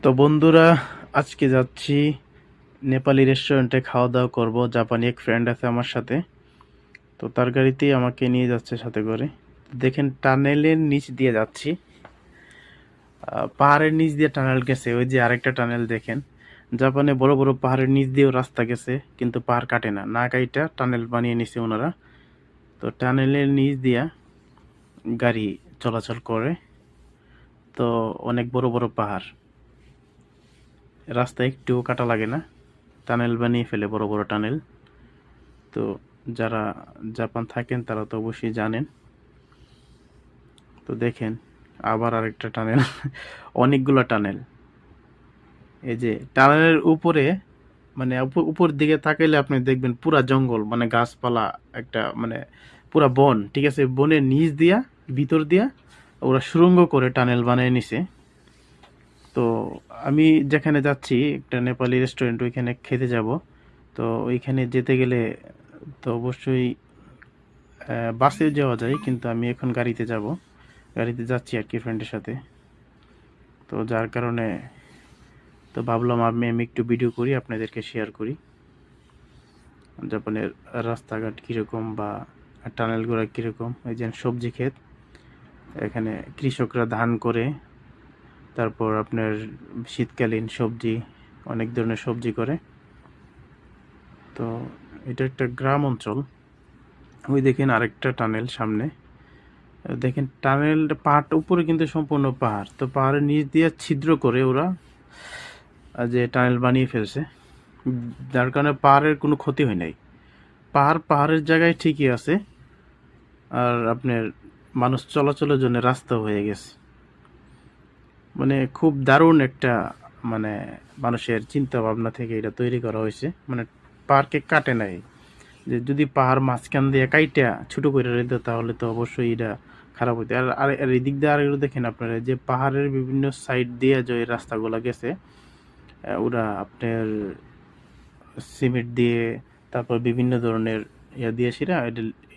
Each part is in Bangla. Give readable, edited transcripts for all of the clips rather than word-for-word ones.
তো বন্ধুরা, আজকে যাচ্ছি নেপালি রেস্টুরেন্টে খাওয়া দাওয়া করব। জাপানি এক ফ্রেন্ড আছে আমার সাথে, তো তার গাড়িতেই আমাকে নিয়ে যাচ্ছে সাথে করে। দেখেন, টানেলের নিচ দিয়ে যাচ্ছি। পাহাড়ের নিচ দিয়ে টানেল গেছে, ওই যে আরেকটা টানেল দেখেন। জাপানে বড় বড় পাহাড়ের নিচ দিয়েও রাস্তা গেছে, কিন্তু পাহাড় কাটে না, না কাইটা টানেল বানিয়ে নিছে ওনারা। তো টানেলের নিচ দিয়া গাড়ি চলাচল করে। তো অনেক বড় বড় পাহাড়, রাস্তা একটুও কাটা লাগে না, টানেল বানিয়ে ফেলে, বড় বড় টানেল। তো যারা জাপান থাকেন তারা তো অবশ্যই জানেন। তো দেখেন, আবার আরেকটা টানেল অনেকগুলো টানেল। এই যে টানেলের উপরে, মানে উপর দিকে তাকাইলে আপনি দেখবেন পুরা জঙ্গল, মানে গাছপালা, একটা মানে পুরা বন, ঠিক আছে। বনের নিচ দিয়া, ভিতর দিয়া ওরা সুড়ঙ্গ করে টানেল বানিয়ে নিছে। তো আমি যেখানে যাচ্ছি একটা নেপালি রেস্টুরেন্ট, ওইখানে খেতে যাব। তো ওইখানে যেতে গেলে তো অবশ্যই বাসে যাওয়া যায়, কিন্তু আমি এখন গাড়িতে যাব, গাড়িতে যাচ্ছি আর কি ফ্রেন্ডের সাথে। তো যার কারণে তো ভাবলাম আমি একটু ভিডিও করি, আপনাদেরকে শেয়ার করি জাপানের রাস্তাঘাট কীরকম বা টানেলগুলো কীরকম। এই যে সবজি ক্ষেত, এখানে কৃষকরা ধান করে, তারপর আপনার শীতকালীন সবজি, অনেক ধরনের সবজি করে। তো এটা একটা গ্রাম অঞ্চল। ওই দেখেন আরেকটা টানেল সামনে। দেখেন টানেল পাহাড়টা উপরে কিন্তু সম্পূর্ণ পাহাড়, তো পাহাড়ের নিচ দিয়ে ছিদ্র করে ওরা যে টানেল বানিয়ে ফেলছে, যার কারণে পাহাড়ের কোনো ক্ষতি হয় নাই। পাহাড়ের জায়গায় ঠিকই আছে, আর আপনার মানুষ চলাচলের জন্য রাস্তা হয়ে গেছে। মানে খুব দারুণ একটা, মানে মানুষের চিন্তা ভাবনা থেকে এটা তৈরি করা হয়েছে। মানে পাহাড়কে কাটে নাই, যে যদি পাহাড় মাঝখান দিয়ে কাইটা ছোট করে দিত তাহলে তো অবশ্যই এটা খারাপ হইতো। আর আর আর এদিক দিয়ে আরেকটু দেখেন আপনারা, যে পাহাড়ের বিভিন্ন সাইড দিয়ে যে রাস্তাগুলো গেছে, ওরা আপনার সিমেন্ট দিয়ে, তারপর বিভিন্ন ধরনের ইয়া দিয়ে সেটা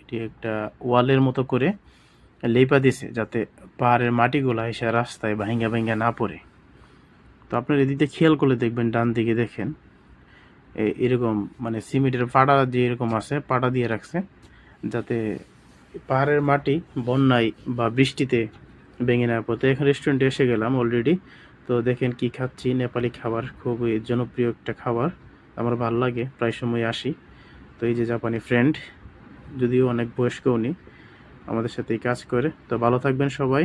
এটি একটা ওয়ালের মতো করে লেপা দিছে, যাতে পাহাড়ের মাটিগুলো এসে রাস্তায় ভাঙ্গা ভাঙ্গা না পড়ে। তো আপনার এদিকে খেয়াল করলে দেখবেন, ডান দিকে দেখেন এরকম মানে সিমেন্টের পাড়া যে এরকম আছে, পাড়া দিয়ে রাখছে, যাতে পাহাড়ের মাটি বন্যায় বা বৃষ্টিতে ভেঙে না পড়ে। এখন রেস্টুরেন্টে এসে গেলাম অলরেডি। তো দেখেন কি খাচ্ছি, নেপালি খাবার, খুবই জনপ্রিয় একটা খাবার, আমার ভালো লাগে, প্রায় সময় আসি। তো এই যে জাপানি ফ্রেন্ড, যদিও অনেক বয়স্ক উনি, আমাদের সাথেই কাজ করে। তো ভালো থাকবেন সবাই।